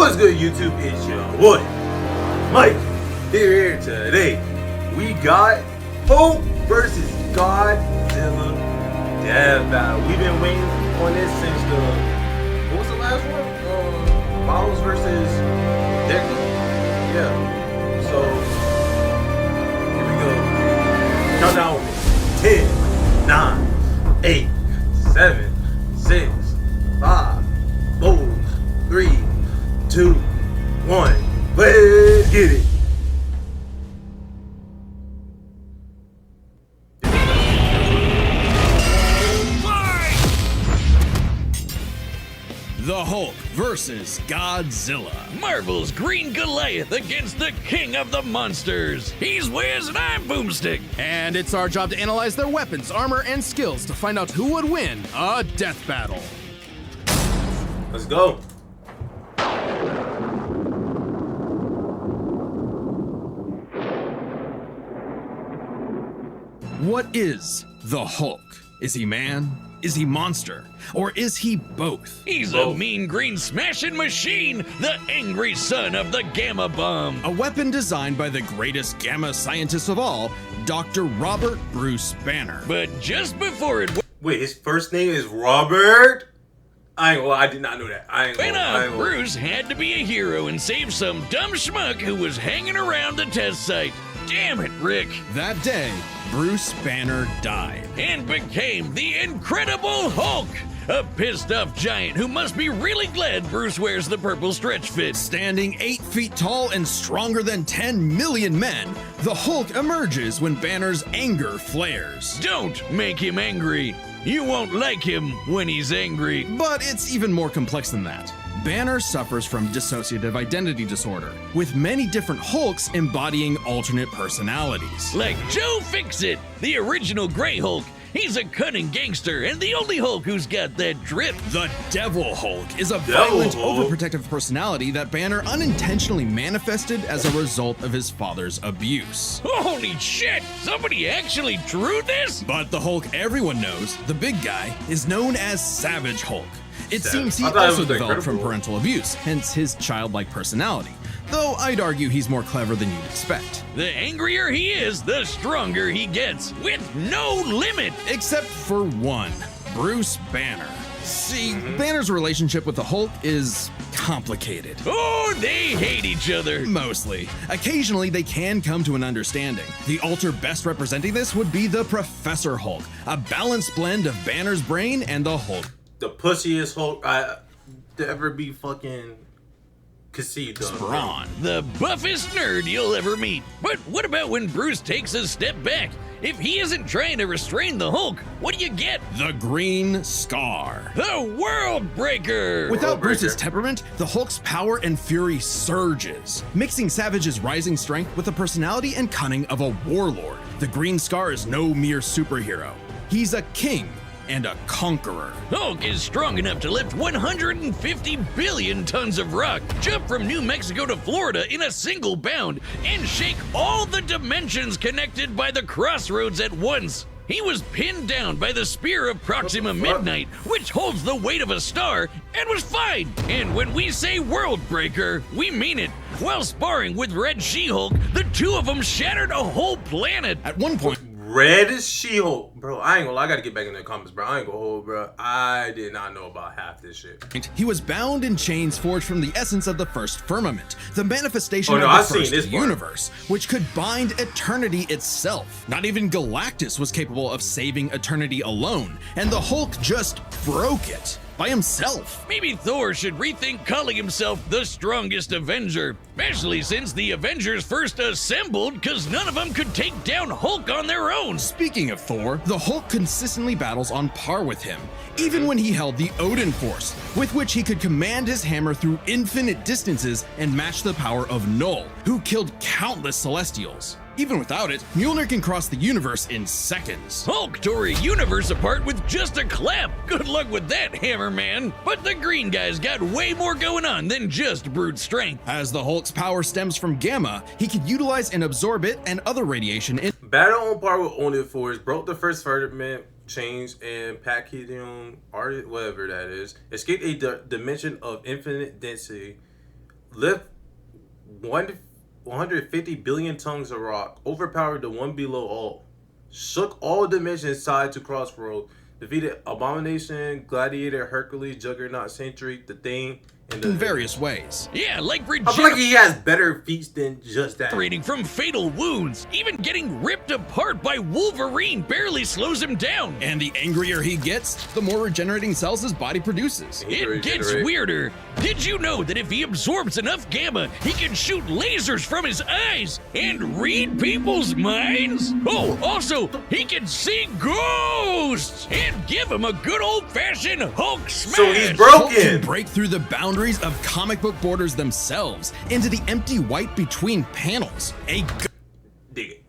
What's good, YouTube? It's your boy, Mike. Here today. We got Hulk versus Godzilla death battle. We've been waiting on this since what was the last one? Miles versus Deku. Yeah. So here we go. Countdown with me. 10, 9, 8, 7, 6, 5, 4, 3, 2, 1. Let's get it. The Hulk versus Godzilla. Marvel's Green Goliath against the King of the Monsters. He's Wiz and I'm Boomstick. And it's our job to analyze their weapons, armor, and skills to find out who would win a death battle. Let's go. What is the Hulk? Is he man? Is he monster? Or is he both? He's a mean green smashing machine, the angry son of the Gamma Bomb. A weapon designed by the greatest gamma scientist of all, Dr. Robert Bruce Banner. But just before it Wait, his first name is Robert? I did not know that. Bruce had to be a hero and save some dumb schmuck who was hanging around the test site. Damn it, Rick. That day, Bruce Banner died. And became the Incredible Hulk, a pissed off giant who must be really glad Bruce wears the purple stretch fit. Standing 8 feet tall and stronger than 10 million men, the Hulk emerges when Banner's anger flares. Don't make him angry. You won't like him when he's angry. But it's even more complex than that. Banner suffers from dissociative identity disorder, with many different Hulks embodying alternate personalities. Like Joe Fixit, the original Grey Hulk. He's a cunning gangster and the only Hulk who's got that drip. The Devil Hulk is a violent, overprotective personality that Banner unintentionally manifested as a result of his father's abuse. Holy shit! Somebody actually drew this? But the Hulk everyone knows, the big guy, is known as Savage Hulk. It seems he also developed from parental abuse, hence his childlike personality. Though I'd argue he's more clever than you'd expect. The angrier he is, the stronger he gets, with no limit. Except for one, Bruce Banner. See, Banner's relationship with the Hulk is complicated. Oh, they hate each other. Mostly. Occasionally, they can come to an understanding. The alter best representing this would be the Professor Hulk, a balanced blend of Banner's brain and the Hulk. The pussiest Hulk to ever be fucking conceived of. Brawn. The buffest nerd you'll ever meet. But what about when Bruce takes a step back? If he isn't trying to restrain the Hulk, what do you get? The Green Scar. The World Breaker! Without Bruce's temperament, the Hulk's power and fury surges, mixing Savage's rising strength with the personality and cunning of a warlord. The Green Scar is no mere superhero. He's a king and a conqueror. Hulk is strong enough to lift 150 billion tons of rock, jump from New Mexico to Florida in a single bound, and shake all the dimensions connected by the crossroads at once. He was pinned down by the spear of Proxima Midnight, which holds the weight of a star, and was fine. And when we say World Breaker, we mean it. While sparring with Red She-Hulk, the two of them shattered a whole planet. At one point, Red She-Hulk. Bro, I ain't gonna lie, I gotta get back in the comments, bro. I ain't gonna hold, bro. I did not know about half this shit. he was bound in chains forged from the essence of the first firmament, the manifestation of I've the seen first this part. universe, which could bind eternity itself. Not even Galactus was capable of saving eternity alone, and the Hulk just broke it by himself. Maybe Thor should rethink calling himself the strongest Avenger, especially since the Avengers first assembled because none of them could take down Hulk on their own. Speaking of Thor, the Hulk consistently battles on par with him, even when he held the Odin Force, with which he could command his hammer through infinite distances and match the power of Null, who killed countless Celestials. Even without it, Mjolnir can cross the universe in seconds. Hulk tore a universe apart with just a clap. Good luck with that, Hammerman. But the green guy's got way more going on than just brute strength. As the Hulk's power stems from gamma, he can utilize and absorb it and other radiation in Battle on par with Odin Force, broke the first firmament chains and Pachydium, whatever that is, escaped a dimension of infinite density lift 150 billion tons of rock, overpowered the one below all, shook all dimensions side to crossroad, defeated Abomination, Gladiator, Hercules, Juggernaut, Sentry, the Thing, and in various ways. Yeah, like I feel like he has better feats than just that. regenerating from fatal wounds. Even getting ripped apart by Wolverine barely slows him down. And the angrier he gets, the more regenerating cells his body produces. It gets weirder. Did you know that if he absorbs enough gamma, he can shoot lasers from his eyes and read people's minds? Oh, also, he can see ghosts and give him a good old-fashioned Hulk smash. So he's Hulk can broken. break through the boundaries of comic book borders themselves into the empty white between panels. A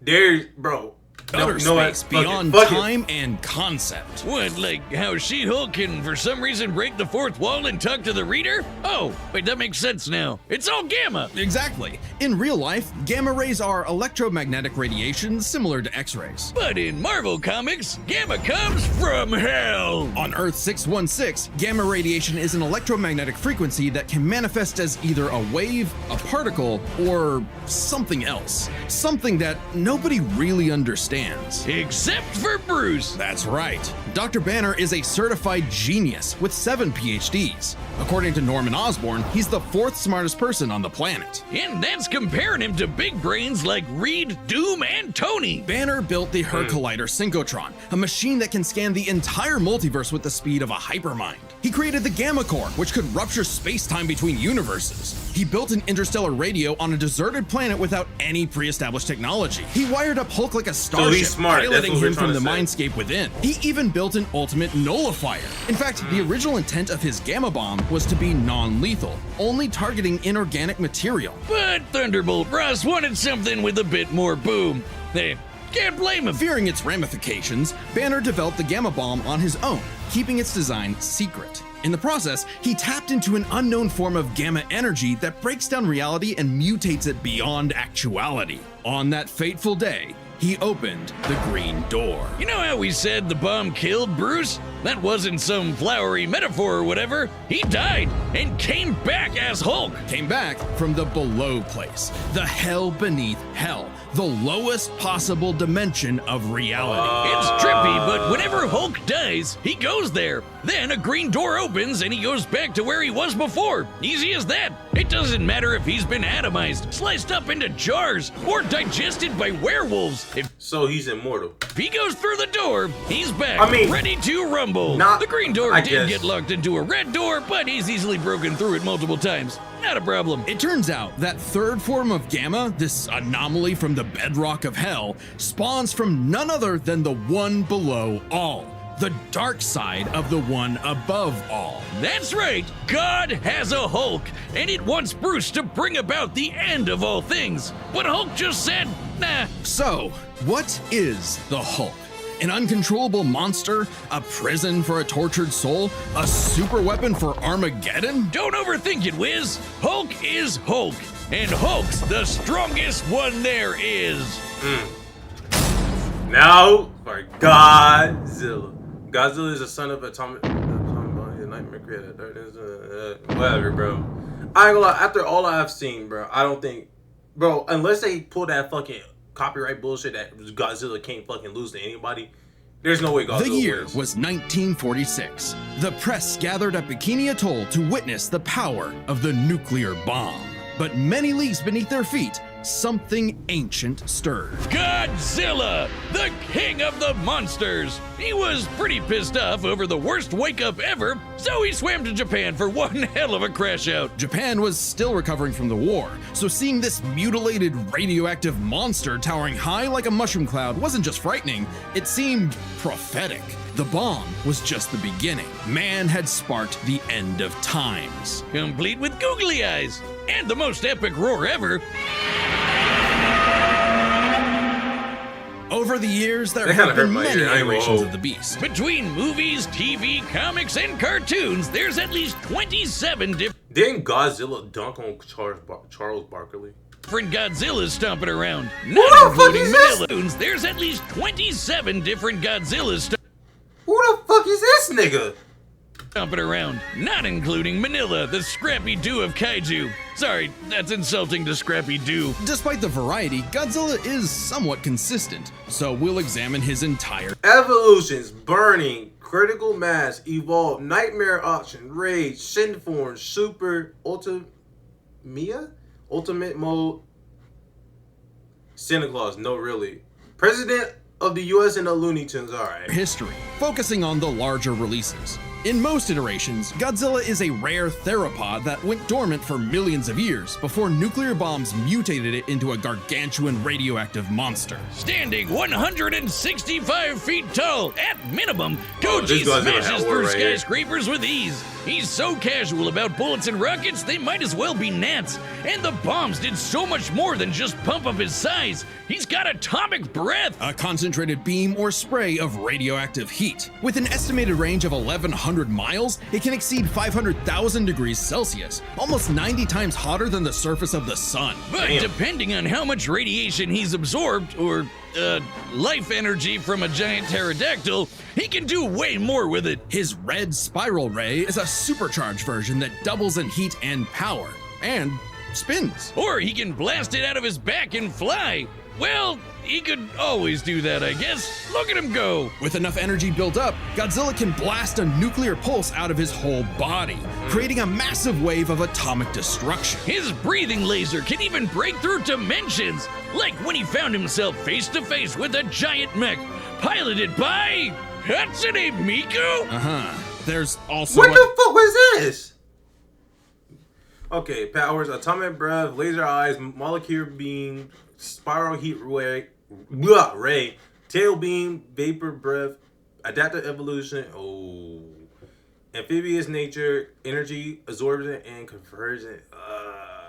There's, bro. gutter No, space fuck it, beyond fuck it. time and concept. What, like how She-Hulk can for some reason break the fourth wall and talk to the reader? Oh, wait, that makes sense now. It's all gamma. Exactly. In real life, gamma rays are electromagnetic radiation similar to X-rays. But in Marvel Comics, gamma comes from hell. On Earth 616, gamma radiation is an electromagnetic frequency that can manifest as either a wave, a particle, or something else. Something that nobody really understands. Except for Bruce. That's right. Dr. Banner is a certified genius with 7 PhDs. According to Norman Osborn, he's the 4th smartest person on the planet. And that's comparing him to big brains like Reed, Doom, and Tony. Banner built the Collider Synchrotron, a machine that can scan the entire multiverse with the speed of a hypermind. He created the Gamma Core, which could rupture space-time between universes. He built an interstellar radio on a deserted planet without any pre-established technology. He wired up Hulk like a starship, he's smart. That's piloting what we're him from the trying to say. mindscape within. He even built an ultimate nullifier. In fact, the original intent of his Gamma Bomb was to be non-lethal, only targeting inorganic material. But Thunderbolt Ross wanted something with a bit more boom. Hey, can't blame him. Fearing its ramifications, Banner developed the Gamma Bomb on his own, keeping its design secret. In the process, he tapped into an unknown form of gamma energy that breaks down reality and mutates it beyond actuality. On that fateful day, he opened the Green Door. You know how we said the bomb killed Bruce? That wasn't some flowery metaphor or whatever. He died and came back as Hulk. Came back from the below place, the hell beneath hell, the lowest possible dimension of reality. It's trippy, but whenever Hulk dies, he goes there. Then a green door opens and he goes back to where he was before. Easy as that. It doesn't matter if he's been atomized, sliced up into jars, or digested by werewolves. If So he's immortal. he goes through the door, he's back, I mean, ready to rumble. not- The green door I did guess. get locked into a red door, but he's easily broken through it multiple times. Not a problem. It turns out that third form of gamma, this anomaly from the bedrock of hell, spawns from none other than the one below all, the dark side of the one above all. That's right, God has a Hulk, and it wants Bruce to bring about the end of all things. But Hulk just said, nah. So, what is the Hulk? An uncontrollable monster? A prison for a tortured soul? A super weapon for Armageddon? Don't overthink it, Wiz. Hulk is Hulk, and Hulk's the strongest one there is. Now for Godzilla. Godzilla is a son of atomic nightmare creator. Whatever, bro. I ain't gonna lie. After all I've seen, bro, I don't think, bro, unless they pull that fucking copyright bullshit that Godzilla can't fucking lose to anybody, there's no way Godzilla The year wins. was 1946. The press gathered at Bikini Atoll to witness the power of the nuclear bomb. But many leagues beneath their feet, something ancient stirred. Godzilla, the king of the monsters. He was pretty pissed off over the worst wake-up ever, so he swam to Japan for one hell of a crash out. Japan was still recovering from the war, so seeing this mutilated radioactive monster towering high like a mushroom cloud wasn't just frightening, it seemed prophetic. The bomb was just the beginning. Man had sparked the end of times. Complete with googly eyes, and the most epic roar ever. Over the years, there That have kinda been hurt my many ear. I ain't gonna iterations hold. of the beast. Between movies, TV, comics, and cartoons, there's at least 27 Didn't Godzilla dunk on Charles Barkley? different Godzillas stomping around. the Not fuck including is this? Manila. There's at least 27 different Godzillas. Who the fuck is this nigga? stomping around, not including Manila, the Scrappy Doo of kaiju. Sorry, that's insulting to Scrappy Doo. Despite the variety, Godzilla is somewhat consistent, so we'll examine his entire Evolutions, burning, critical mass, evolve, nightmare auction, rage, shin form, super, ultimate mode, Santa Claus, no really. President of the US and the Looney Tunes, alright. history, focusing on the larger releases. In most iterations, Godzilla is a rare theropod that went dormant for millions of years before nuclear bombs mutated it into a gargantuan radioactive monster. Standing 165 feet tall, at minimum, Oh, Goji this Godzilla smashes hat through right here. skyscrapers with ease. He's so casual about bullets and rockets, they might as well be gnats. And the bombs did so much more than just pump up his size. He's got atomic breath. A concentrated beam or spray of radioactive heat. With an estimated range of 1,100 miles, it can exceed 500,000 degrees Celsius, almost 90 times hotter than the surface of the sun. But Damn. depending on how much radiation he's absorbed, or life energy from a giant pterodactyl, he can do way more with it. His red spiral ray is a supercharged version that doubles in heat and power, and spins. Or he can blast it out of his back and fly. Well, he could always do that, I guess. Look at him go. With enough energy built up, Godzilla can blast a nuclear pulse out of his whole body, creating a massive wave of atomic destruction. His breathing laser can even break through dimensions, like when he found himself face to face with a giant mech piloted by Hatsune Miku. There's also What the fuck was this? Okay, powers, atomic breath, laser eyes, molecular beam, spiral heat ray, tail beam, vapor breath, adaptive evolution, amphibious nature, energy, absorption and conversion,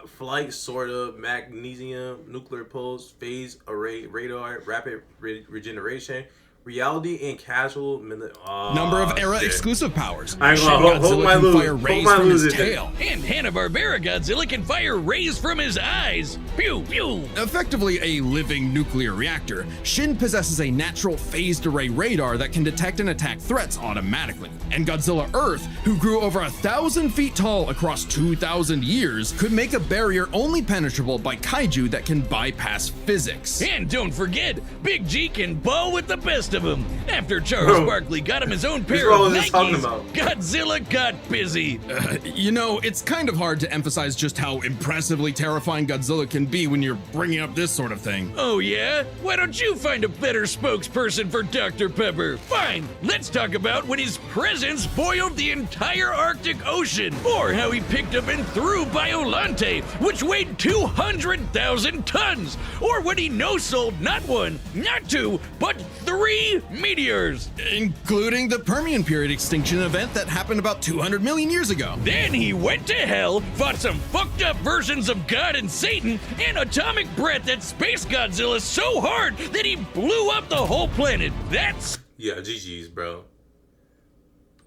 flight, sort of, magnesium, nuclear pulse, phase array, radar, rapid regeneration, reality and casual number of era-exclusive powers. I ain't Shin gonna hold Godzilla my can lose. fire Hold rays my from his lose. tail. And Hanna-Barbera Godzilla can fire rays from his eyes. Pew, pew. Effectively a living nuclear reactor, Shin possesses a natural phased array radar that can detect and attack threats automatically. And Godzilla Earth, who grew over 1,000 feet tall across 2,000 years, could make a barrier only penetrable by kaiju that can bypass physics. And don't forget, Big G can ball with the best of them. After Charles Bro, Barkley got him his own this is pair what I of was just talking Nikes, about. Godzilla got busy. You know, it's kind of hard to emphasize just how impressively terrifying Godzilla can be when you're bringing up this sort of thing. Oh yeah? Why don't you find a better spokesperson for Dr. Pepper? Fine, let's talk about when his presence boiled the entire Arctic Ocean, or how he picked up and threw Biolante, which weighed 200,000 tons, or when he no-sold not one, not two, but 3 meteors. Including the Permian period extinction event that happened about 200 million years ago. Then he went to hell, fought some fucked up versions of God and Satan, and atomic breath at Space Godzilla so hard that he blew up the whole planet. That's Yeah, GG's, bro.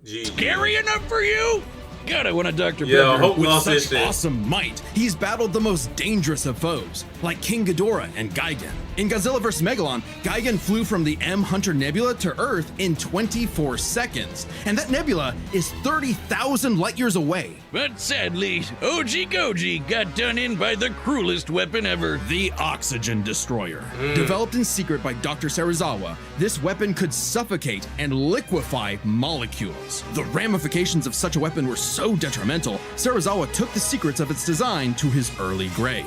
GG. scary enough for you? God, I want a Dr. Yeah, Pepper. hope With lost this such shit. awesome might, he's battled the most dangerous of foes, like King Ghidorah and Gigan. In Godzilla vs. Megalon, Gigan flew from the M Hunter Nebula to Earth in 24 seconds, and that nebula is 30,000 light years away. But sadly, OG Goji got done in by the cruelest weapon ever. The Oxygen Destroyer. Developed in secret by Dr. Serizawa, this weapon could suffocate and liquefy molecules. The ramifications of such a weapon were so detrimental, Serizawa took the secrets of its design to his early grave.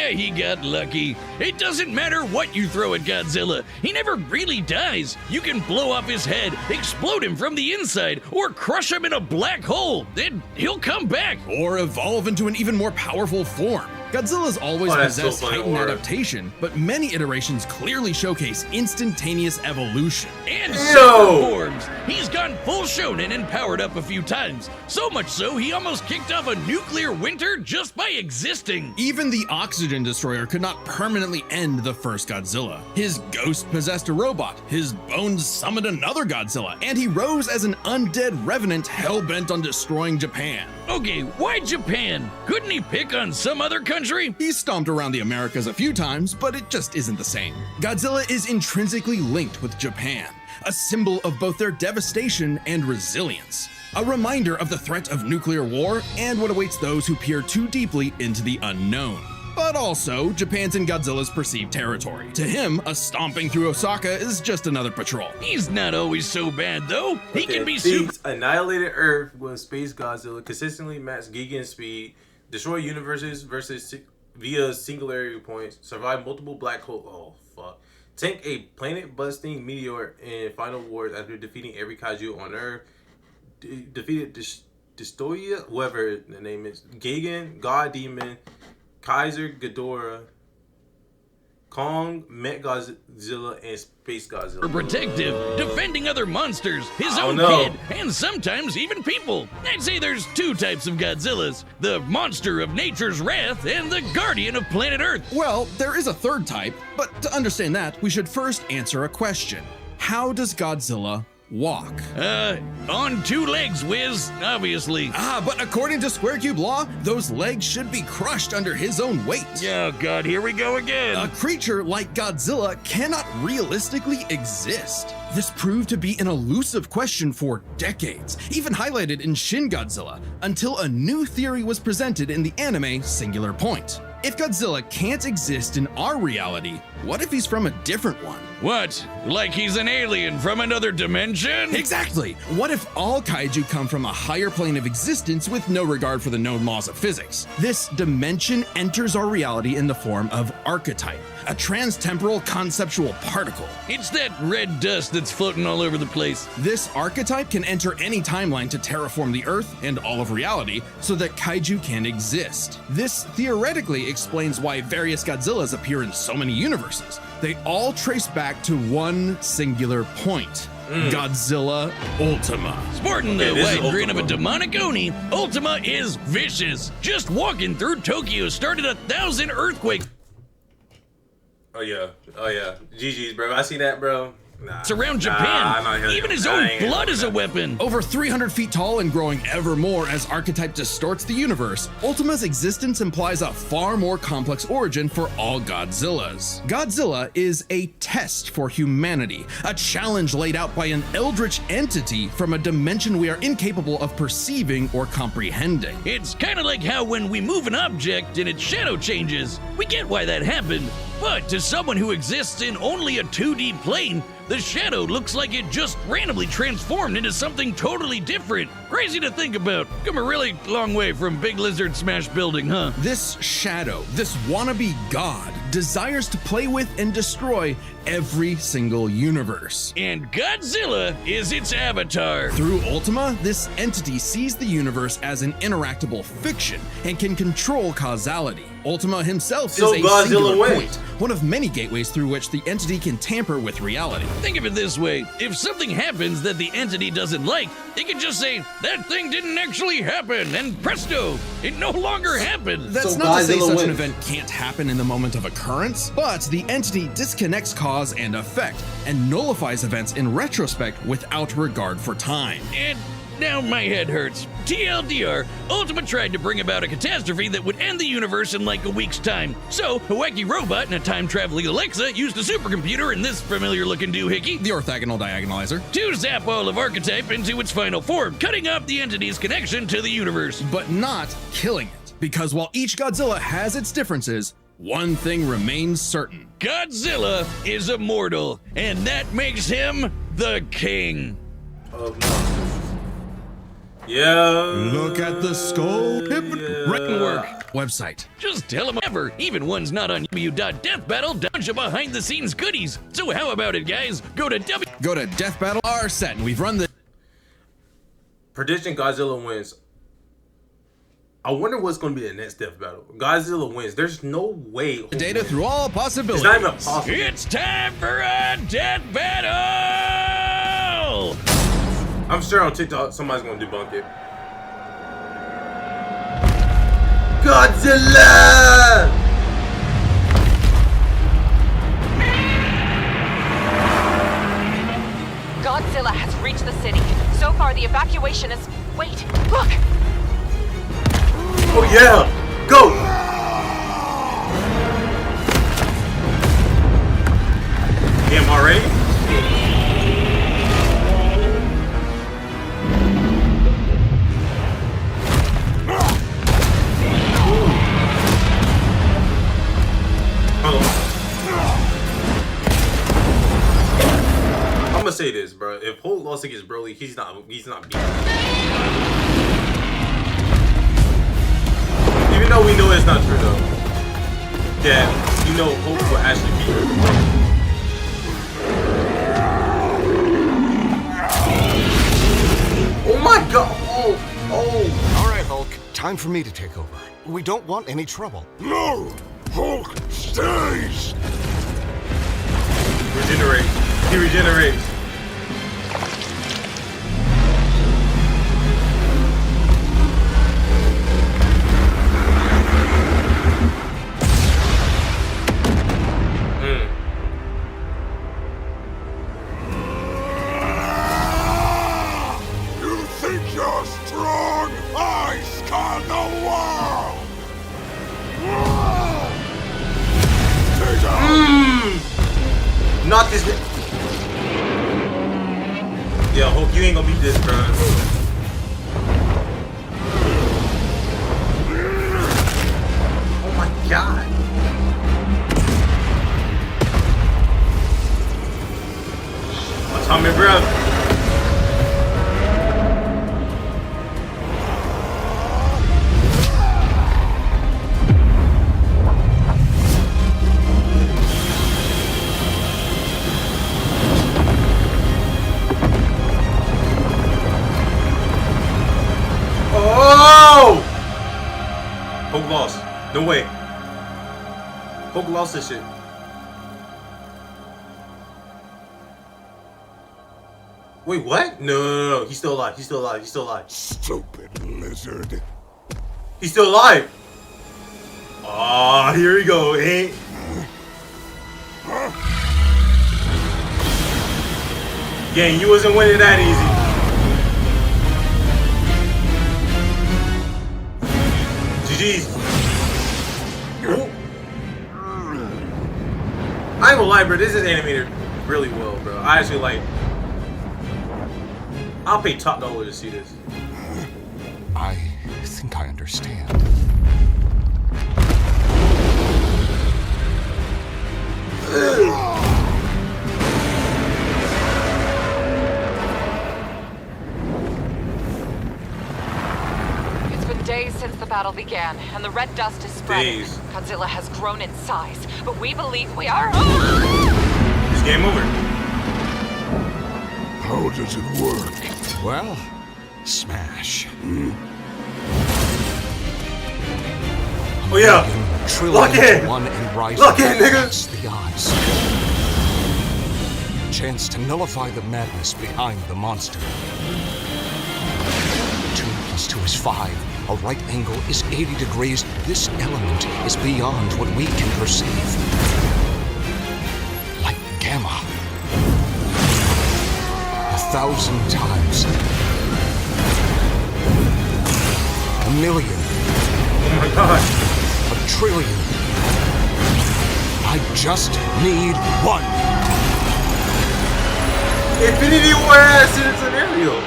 He got lucky. It doesn't matter what you throw at Godzilla. He never really dies. You can blow off his head, explode him from the inside, or crush him in a black hole. Then he'll come back. Or evolve into an even more powerful form. Godzilla's always Oh, that's so possessed funny, heightened or- adaptation, but many iterations clearly showcase instantaneous evolution. And Yo! super forms. He's gone full shonen and powered up a few times. So much so, he almost kicked off a nuclear winter just by existing. Even the Oxygen Destroyer could not permanently end the first Godzilla. His ghost possessed a robot, his bones summoned another Godzilla, and he rose as an undead revenant hell-bent on destroying Japan. Okay, why Japan? Couldn't he pick on some other country? He's stomped around the Americas a few times, but it just isn't the same. Godzilla is intrinsically linked with Japan, a symbol of both their devastation and resilience. a reminder of the threat of nuclear war and what awaits those who peer too deeply into the unknown. But also, Japan's in Godzilla's perceived territory. To him, a stomping through Osaka is just another patrol. He's not always so bad, though. He can be Beats annihilated Earth with Space Godzilla, consistently match Gigan speed, destroy universes via singularity points, survive multiple black holes. Oh, fuck. Tank a planet-busting meteor in final wars after defeating every kaiju on Earth. Defeated Destoya, whoever the name is, Gigan, God Demon, Kaiser Ghidorah, Kong, Met Godzilla, and Space Godzilla. protective, defending other monsters, his I own don't know. kid, and sometimes even people. I'd say there's two types of Godzillas: the monster of nature's wrath and the guardian of planet Earth. Well, there is a third type, but to understand that, we should first answer a question. How does Godzilla walk? On two legs, Wiz, obviously. But according to Square Cube law, those legs should be crushed under his own weight. Oh god, here we go again. A creature like Godzilla cannot realistically exist. This proved to be an elusive question for decades, even highlighted in Shin Godzilla, until a new theory was presented in the anime Singular Point. If Godzilla can't exist in our reality, what if he's from a different one? What? Like he's an alien from another dimension? Exactly! What if all kaiju come from a higher plane of existence with no regard for the known laws of physics? This dimension enters our reality in the form of archetype, a transtemporal conceptual particle. It's that red dust that's floating all over the place. This archetype can enter any timeline to terraform the Earth and all of reality so that kaiju can exist. This theoretically explains why various Godzillas appear in so many universes. They all trace back to one singular point. Godzilla Ultima. Sporting Okay, the this is white grin of a Ultima. demonic Oni, Ultima is vicious. Just walking through Tokyo started 1,000 earthquakes Oh yeah. GG's, bro. I see that, bro. Nah. around I'm Japan. not hearing Even it. his I own ain't gonna blood do is a that. weapon. Over 300 feet tall and growing ever more as archetype distorts the universe, Ultima's existence implies a far more complex origin for all Godzillas. Godzilla is a test for humanity, a challenge laid out by an eldritch entity from a dimension we are incapable of perceiving or comprehending. It's kind of like how when we move an object and its shadow changes, we get why that happened. But to someone who exists in only a 2D plane, the shadow looks like it just randomly transformed into something totally different. Crazy to think about. Come a really long way from Big Lizard Smash Building, huh? This shadow, this wannabe god, desires to play with and destroy every single universe. And Godzilla is its avatar. Through Ultima, this entity sees the universe as an interactable fiction and can control causality. Ultima himself So is a Godzilla singular wins. point, one of many gateways through which the entity can tamper with reality. Think of it this way. If something happens that the entity doesn't like, it can just say, that thing didn't actually happen, and presto, it no longer happened. That's So not to say Godzilla such an wins. event can't happen in the moment of occurrence, but the entity disconnects cause and effect and nullifies events in retrospect without regard for time. And now my head hurts. TLDR, Ultima tried to bring about a catastrophe that would end the universe in like a week's time. So, a wacky robot and a time-traveling Alexa used a supercomputer and this familiar-looking doohickey The orthogonal diagonalizer. to zap all of Archetype into its final form, cutting off the entity's connection to the universe. But not killing it. Because while each Godzilla has its differences, one thing remains certain. Godzilla is immortal, and that makes him the king. Of monsters. Yeah. Look at the skull. Written work. Website. Just tell him ever. Even ones not on w.deathbattle, bunch of behind-the-scenes goodies. So how about it, guys? Go to Go to Death Battle R set, and we've run the Prediction: Godzilla wins. I wonder what's going to be the next death battle. Godzilla wins. There's no way. data through all possibilities. It's not even possible. It's time for a death battle! I'm sure on TikTok somebody's going to debunk it. Godzilla! Godzilla has reached the city. So far, the evacuation is... Wait, look! Oh yeah! Go! Him already? if Hulk lost against Broly, he's not beating. Even though we know it's not true though. That you know Hulk will actually beat Broly. Oh my god! Oh! All right, Hulk. Time for me to take over. We don't want any trouble. No! Hulk stays! Regenerate. He regenerates. You think you're strong? I scan the world! Take out! Not this. Yo, Hulk, you ain't gonna beat this, bro. Oh my god. Atomic breath. Oh! Hulk lost. No way. Hulk lost this shit. Wait, what? No. He's still alive. He's still alive. He's still alive. Stupid lizard. He's still alive. Ah, here we go. Hey. Gang, you wasn't winning that easy. GG's. Ooh. I ain't gonna lie, bro. This is animated really well, bro. I actually like. I'll pay top dollar to see this. I think I understand. It's been days since the battle began, and the red dust is spreading. Days. Godzilla has grown in size, but we believe we are. It's game over. How does it work? Well, smash. Oh yeah. Lock in. To one and rise Lock in, nigga. against the odds. Chance to nullify the madness behind the monster. 2 + 2 is 5. A right angle is 80 degrees. This element is beyond what we can perceive. Like gamma. 1,000 times. 1,000,000. Oh my god. 1,000,000,000,000. I just need one. Infinity War ass in a scenario.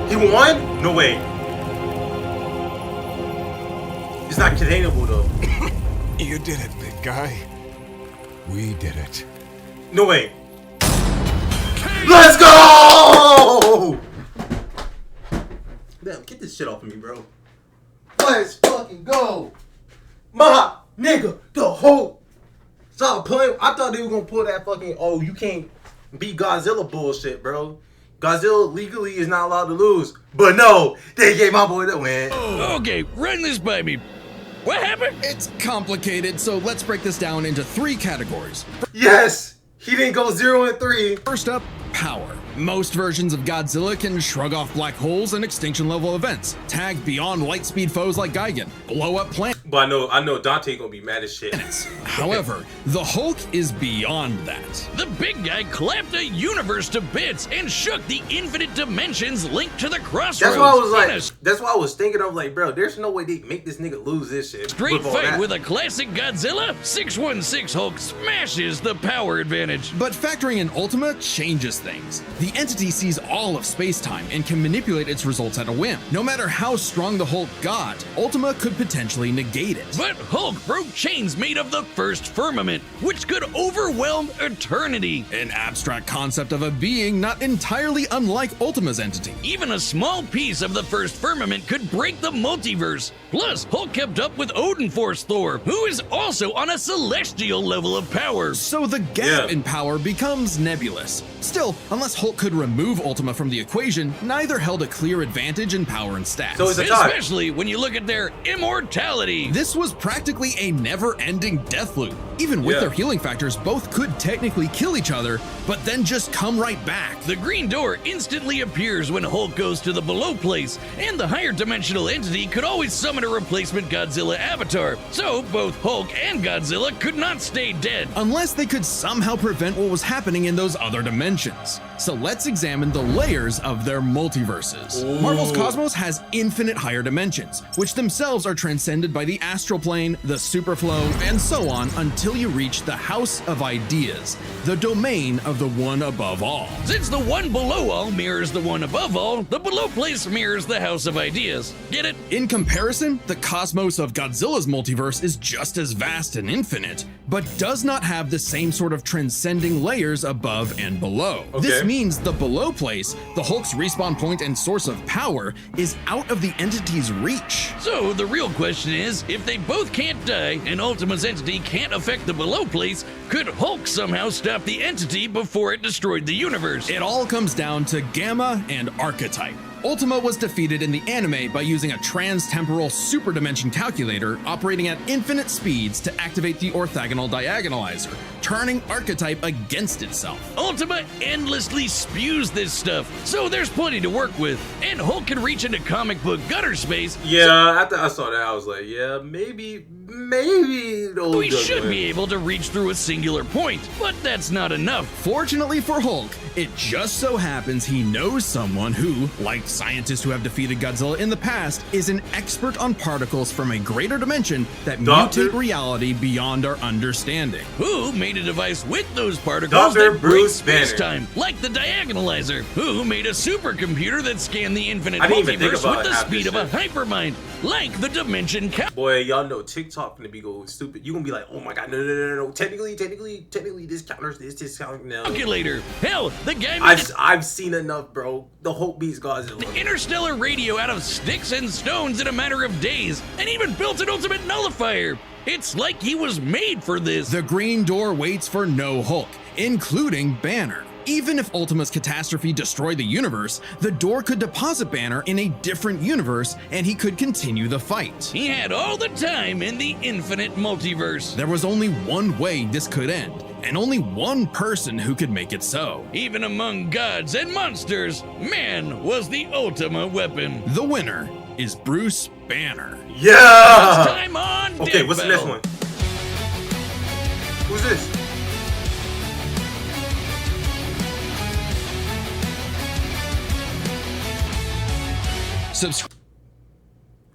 He won? No way. It's not containable though. You did it, big guy. We did it. No way. Let's go! Damn, get this shit off of me, bro. Let's fucking go. My nigga, the Hulk. Stop playing. I thought they were gonna pull that fucking, oh, you can't beat Godzilla bullshit, bro. Godzilla legally is not allowed to lose. But no, they gave my boy the win. Okay, run this by me. What happened? It's complicated, so let's break this down into 3 categories. Yes, he didn't go 0 and 3. First up, power. Most versions of Godzilla can shrug off black holes and extinction level events, tag beyond light speed foes like Gigan, blow up planets. But I know Dante gonna be mad as shit. However, the Hulk is beyond that. The big guy clapped a universe to bits and shook the infinite dimensions linked to the crossroads. That's why I was like, that's why I was thinking, I was like, bro, there's no way they make this nigga lose this shit. Straight fight with a classic Godzilla, 616 Hulk smashes the power advantage. But factoring in Ultima changes things. The entity sees all of space-time and can manipulate its results at a whim. No matter how strong the Hulk got, Ultima could potentially negate it. But Hulk broke chains made of the first firmament, which could overwhelm eternity. An abstract concept of a being not entirely unlike Ultima's entity. Even a small piece of the first firmament could break the multiverse. Plus, Hulk kept up with Odin Force Thor, who is also on a celestial level of power. So the gap in power becomes nebulous. Still, unless Hulk could remove Ultima from the equation, neither held a clear advantage in power and stats. So it's a tie. Especially when you look at their immortality. This was practically a never-ending death loop. Even with their healing factors, both could technically kill each other, but then just come right back. The green door instantly appears when Hulk goes to the below place, and the higher dimensional entity could always summon a replacement Godzilla avatar. So both Hulk and Godzilla could not stay dead. Unless they could somehow prevent what was happening in those other dimensions. So let's examine the layers of their multiverses. Ooh. Marvel's Cosmos has infinite higher dimensions, which themselves are transcended by the astral plane, the superflow, and so on until you reach the House of Ideas, the domain of the one above all. Since the one below all mirrors the one above all, the below place mirrors the House of Ideas. Get it? In comparison, the cosmos of Godzilla's multiverse is just as vast and infinite, but does not have the same sort of transcending layers above and below. This means the below place, the Hulk's respawn point and source of power, is out of the entity's reach. So the real question is, if they both can't die and Ultima's entity can't affect the below place, could Hulk somehow stop the entity before it destroyed the universe? It all comes down to Gamma and Archetype. Ultima was defeated in the anime by using a trans-temporal superdimension calculator operating at infinite speeds to activate the orthogonal diagonalizer, turning Archetype against itself. Ultima endlessly spews this stuff, so there's plenty to work with, and Hulk can reach into comic book gutter space. Yeah, after I saw that, I was like, yeah, maybe We should be able to reach through a singular point, but that's not enough. Fortunately for Hulk, it just so happens he knows someone who, like scientists who have defeated Godzilla in the past, is an expert on particles from a greater dimension that mutate reality beyond our understanding. Who made a device with those particles that break space-time, like the diagonalizer? Who made a supercomputer that scanned the infinite multiverse with the speed of a hypermind, like the Dimension Boy, y'all know TikTok gonna be going stupid. You gonna be like, oh my god, no. Technically, this counters this count now. Calculator. Hell, the guy I've seen enough, bro. The Hulk beats Godzilla. The interstellar radio out of sticks and stones in a matter of days, and even built an ultimate nullifier. It's like he was made for this. The green door waits for no Hulk, including Banner. Even if Ultima's catastrophe destroyed the universe, the door could deposit Banner in a different universe and he could continue the fight. He had all the time in the infinite multiverse. There was only one way this could end, and only one person who could make it so. Even among gods and monsters, man was the Ultima weapon. The winner is Bruce Banner. Yeah! It's time on Okay, what's the next one? Who's this?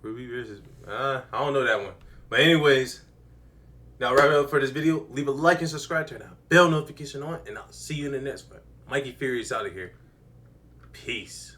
Ruby versus I don't know that one. But anyways, now wrap it up for this video. Leave a like and subscribe, turn that bell notification on, and I'll see you in the next one. MIKEYFURY is out of here. Peace.